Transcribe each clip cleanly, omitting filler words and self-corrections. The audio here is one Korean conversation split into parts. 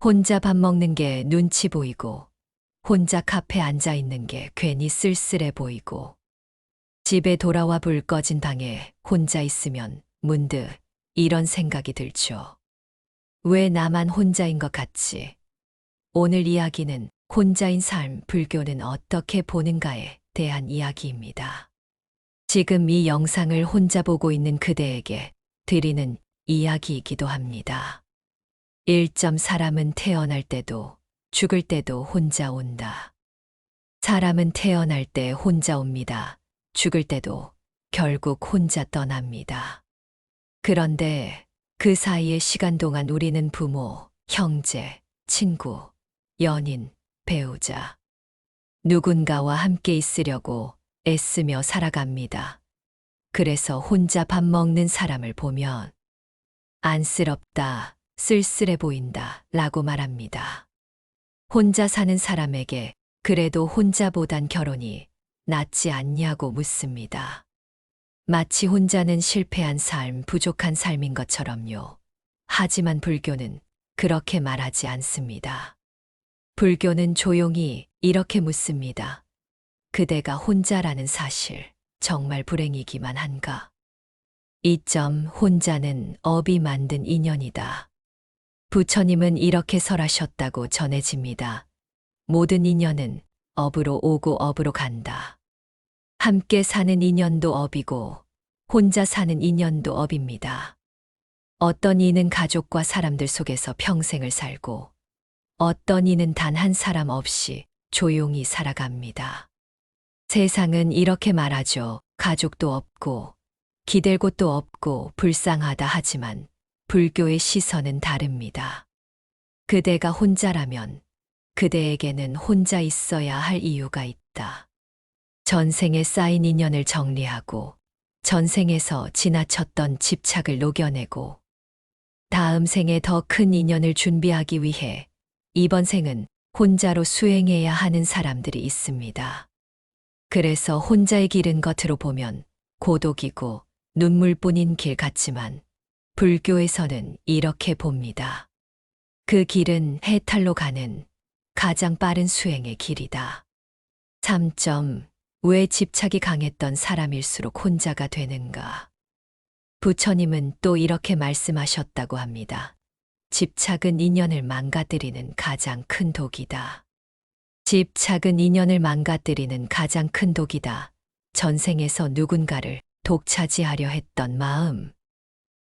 혼자 밥 먹는 게 눈치 보이고, 혼자 카페 앉아 있는 게 괜히 쓸쓸해 보이고, 집에 돌아와 불 꺼진 방에 혼자 있으면 문득 이런 생각이 들죠. 왜 나만 혼자인 것 같지? 오늘 이야기는 혼자인 삶, 불교는 어떻게 보는가에 대한 이야기입니다. 지금 이 영상을 혼자 보고 있는 그대에게 드리는 이야기이기도 합니다. 1점 사람은 태어날 때도 죽을 때도 혼자 온다. 사람은 태어날 때 혼자 옵니다. 죽을 때도 결국 혼자 떠납니다. 그런데 그 사이의 시간 동안 우리는 부모, 형제, 친구, 연인, 배우자, 누군가와 함께 있으려고 애쓰며 살아갑니다. 그래서 혼자 밥 먹는 사람을 보면 안쓰럽다, 쓸쓸해 보인다 라고 말합니다. 혼자 사는 사람에게 그래도 혼자보단 결혼이 낫지 않냐고 묻습니다. 마치 혼자는 실패한 삶, 부족한 삶인 것처럼요. 하지만 불교는 그렇게 말하지 않습니다. 불교는 조용히 이렇게 묻습니다. 그대가 혼자라는 사실, 정말 불행이기만 한가? 2점 혼자는 업이 만든 인연이다. 부처님은 이렇게 설하셨다고 전해집니다. 모든 인연은 업으로 오고 업으로 간다. 함께 사는 인연도 업이고 혼자 사는 인연도 업입니다. 어떤 이는 가족과 사람들 속에서 평생을 살고 어떤 이는 단 한 사람 없이 조용히 살아갑니다. 세상은 이렇게 말하죠. 가족도 없고 기댈 곳도 없고 불쌍하다 하지만 불교의 시선은 다릅니다. 그대가 혼자라면 그대에게는 혼자 있어야 할 이유가 있다. 전생에 쌓인 인연을 정리하고 전생에서 지나쳤던 집착을 녹여내고 다음 생에 더 큰 인연을 준비하기 위해 이번 생은 혼자로 수행해야 하는 사람들이 있습니다. 그래서 혼자의 길은 겉으로 보면 고독이고 눈물뿐인 길 같지만 불교에서는 이렇게 봅니다. 그 길은 해탈로 가는 가장 빠른 수행의 길이다. 3점. 왜 집착이 강했던 사람일수록 혼자가 되는가? 부처님은 또 이렇게 말씀하셨다고 합니다. 집착은 인연을 망가뜨리는 가장 큰 독이다. 집착은 인연을 망가뜨리는 가장 큰 독이다. 전생에서 누군가를 독차지하려 했던 마음,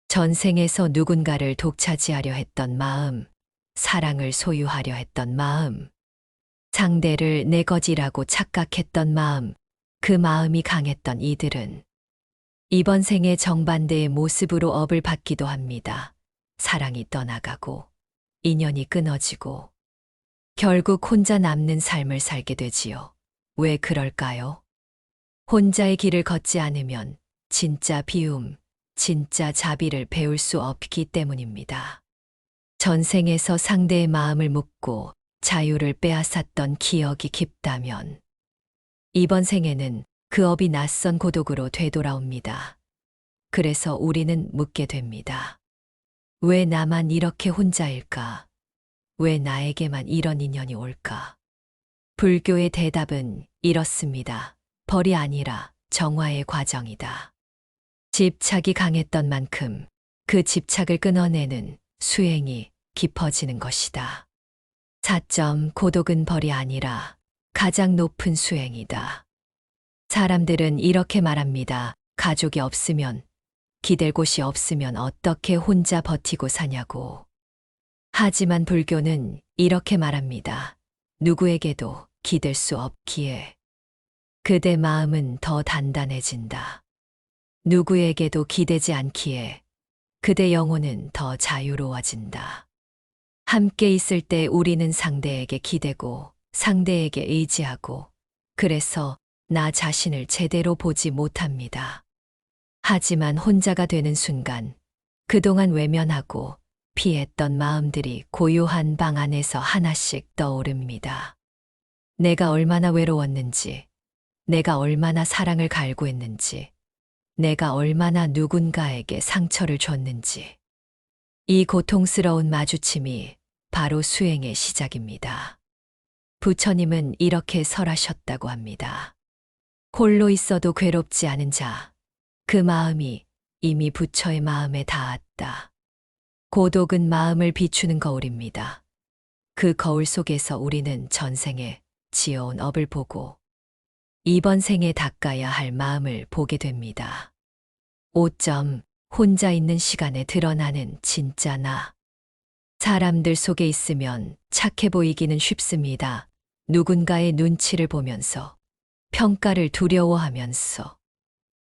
전생에서 누군가를 독차지하려 했던 마음, 사랑을 소유하려 했던 마음, 상대를 내 것이라고 착각했던 마음, 그 마음이 강했던 이들은 이번 생의 정반대의 모습으로 업을 받기도 합니다. 사랑이 떠나가고 인연이 끊어지고 결국 혼자 남는 삶을 살게 되지요. 왜 그럴까요? 혼자의 길을 걷지 않으면 진짜 비움, 진짜 자비를 배울 수 없기 때문입니다. 전생에서 상대의 마음을 묻고 자유를 빼앗았던 기억이 깊다면 이번 생에는 그 업이 낯선 고독으로 되돌아옵니다. 그래서 우리는 묻게 됩니다. 왜 나만 이렇게 혼자일까? 왜 나에게만 이런 인연이 올까? 불교의 대답은 이렇습니다. 벌이 아니라 정화의 과정이다. 집착이 강했던 만큼 그 집착을 끊어내는 수행이 깊어지는 것이다. 4점. 고독은 벌이 아니라 가장 높은 수행이다. 사람들은 이렇게 말합니다. 가족이 없으면, 기댈 곳이 없으면 어떻게 혼자 버티고 사냐고. 하지만 불교는 이렇게 말합니다. 누구에게도 기댈 수 없기에 그대 마음은 더 단단해진다. 누구에게도 기대지 않기에 그대 영혼은 더 자유로워진다. 함께 있을 때 우리는 상대에게 기대고 상대에게 의지하고 그래서 나 자신을 제대로 보지 못합니다. 하지만 혼자가 되는 순간 그동안 외면하고 피했던 마음들이 고요한 방 안에서 하나씩 떠오릅니다. 내가 얼마나 외로웠는지, 내가 얼마나 사랑을 갈구했는지, 내가 얼마나 누군가에게 상처를 줬는지. 이 고통스러운 마주침이 바로 수행의 시작입니다. 부처님은 이렇게 설하셨다고 합니다. 홀로 있어도 괴롭지 않은 자, 그 마음이 이미 부처의 마음에 닿았다. 고독은 마음을 비추는 거울입니다. 그 거울 속에서 우리는 전생에 지어온 업을 보고 이번 생에 닦아야 할 마음을 보게 됩니다. 5점. 혼자 있는 시간에 드러나는 진짜 나. 사람들 속에 있으면 착해 보이기는 쉽습니다. 누군가의 눈치를 보면서, 평가를 두려워하면서,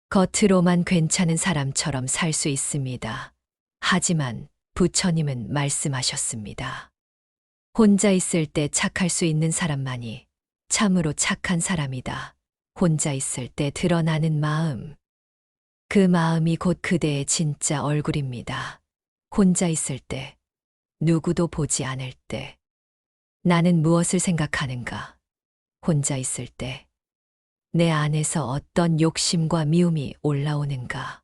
겉으로만 괜찮은 사람처럼 살 수 있습니다. 하지만 부처님은 말씀하셨습니다. 혼자 있을 때 착할 수 있는 사람만이 참으로 착한 사람이다. 혼자 있을 때 드러나는 마음. 그 마음이 곧 그대의 진짜 얼굴입니다. 혼자 있을 때, 누구도 보지 않을 때, 나는 무엇을 생각하는가? 혼자 있을 때, 내 안에서 어떤 욕심과 미움이 올라오는가?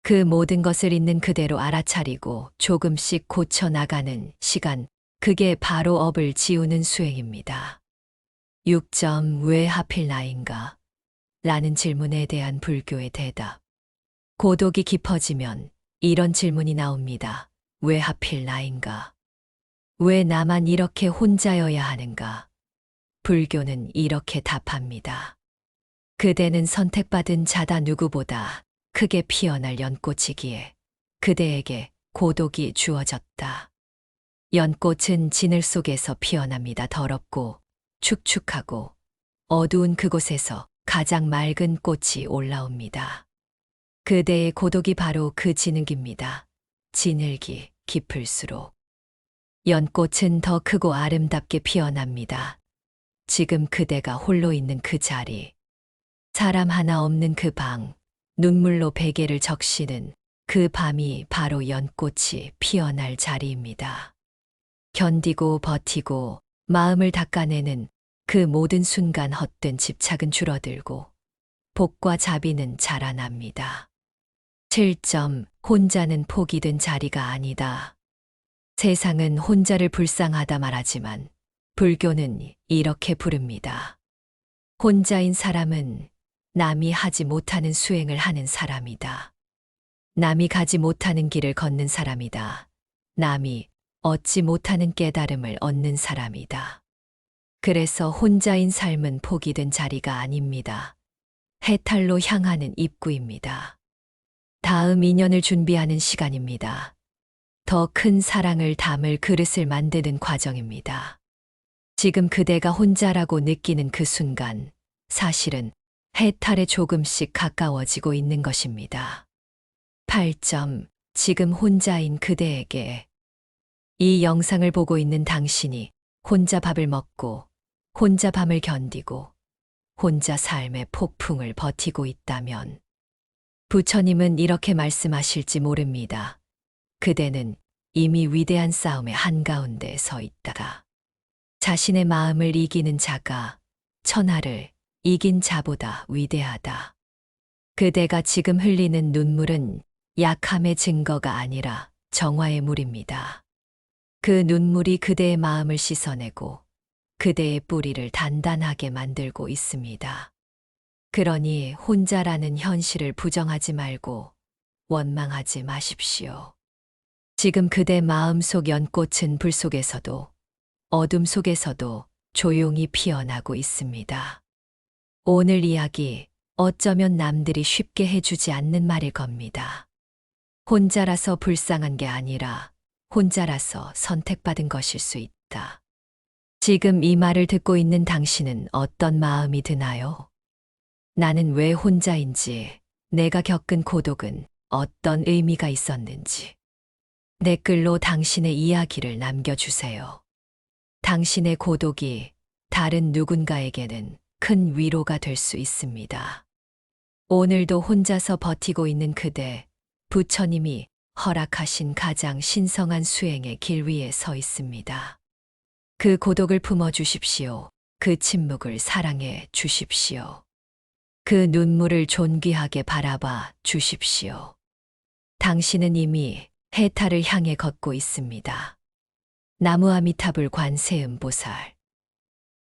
그 모든 것을 있는 그대로 알아차리고 조금씩 고쳐나가는 시간, 그게 바로 업을 지우는 수행입니다. 6점. 왜 하필 나인가? 라는 질문에 대한 불교의 대답. 고독이 깊어지면 이런 질문이 나옵니다. 왜 하필 나인가? 왜 나만 이렇게 혼자여야 하는가? 불교는 이렇게 답합니다. 그대는 선택받은 자다. 누구보다 크게 피어날 연꽃이기에 그대에게 고독이 주어졌다. 연꽃은 진을 속에서 피어납니다. 더럽고 축축하고 어두운 그곳에서 가장 맑은 꽃이 올라옵니다. 그대의 고독이 바로 그 진흙입니다. 진흙이 깊을수록 연꽃은 더 크고 아름답게 피어납니다. 지금 그대가 홀로 있는 그 자리, 사람 하나 없는 그 방, 눈물로 베개를 적시는 그 밤이 바로 연꽃이 피어날 자리입니다. 견디고 버티고 마음을 닦아내는 그 모든 순간 헛된 집착은 줄어들고 복과 자비는 자라납니다. 7점. 혼자는 폭이 된 자리가 아니다. 세상은 혼자를 불쌍하다 말하지만 불교는 이렇게 부릅니다. 혼자인 사람은 남이 하지 못하는 수행을 하는 사람이다. 남이 가지 못하는 길을 걷는 사람이다. 남이 얻지 못하는 깨달음을 얻는 사람이다. 그래서 혼자인 삶은 폭이 된 자리가 아닙니다. 해탈로 향하는 입구입니다. 다음 인연을 준비하는 시간입니다. 더 큰 사랑을 담을 그릇을 만드는 과정입니다. 지금 그대가 혼자라고 느끼는 그 순간, 사실은 해탈에 조금씩 가까워지고 있는 것입니다. 8점. 지금 혼자인 그대에게 이 영상을 보고 있는 당신이 혼자 밥을 먹고 혼자 밤을 견디고 혼자 삶의 폭풍을 버티고 있다면 부처님은 이렇게 말씀하실지 모릅니다. 그대는 이미 위대한 싸움의 한가운데 서 있다가 자신의 마음을 이기는 자가 천하를 이긴 자보다 위대하다. 그대가 지금 흘리는 눈물은 약함의 증거가 아니라 정화의 물입니다. 그 눈물이 그대의 마음을 씻어내고 그대의 뿌리를 단단하게 만들고 있습니다. 그러니 혼자라는 현실을 부정하지 말고 원망하지 마십시오. 지금 그대 마음속 연꽃은 불 속에서도 어둠 속에서도 조용히 피어나고 있습니다. 오늘 이야기 어쩌면 남들이 쉽게 해주지 않는 말일 겁니다. 혼자라서 불쌍한 게 아니라 혼자라서 선택받은 것일 수 있다. 지금 이 말을 듣고 있는 당신은 어떤 마음이 드나요? 나는 왜 혼자인지, 내가 겪은 고독은 어떤 의미가 있었는지. 댓글로 당신의 이야기를 남겨주세요. 당신의 고독이 다른 누군가에게는 큰 위로가 될 수 있습니다. 오늘도 혼자서 버티고 있는 그대, 부처님이 허락하신 가장 신성한 수행의 길 위에 서 있습니다. 그 고독을 품어주십시오. 그 침묵을 사랑해 주십시오. 그 눈물을 존귀하게 바라봐 주십시오. 당신은 이미 해탈을 향해 걷고 있습니다. 나무아미타불 관세음보살.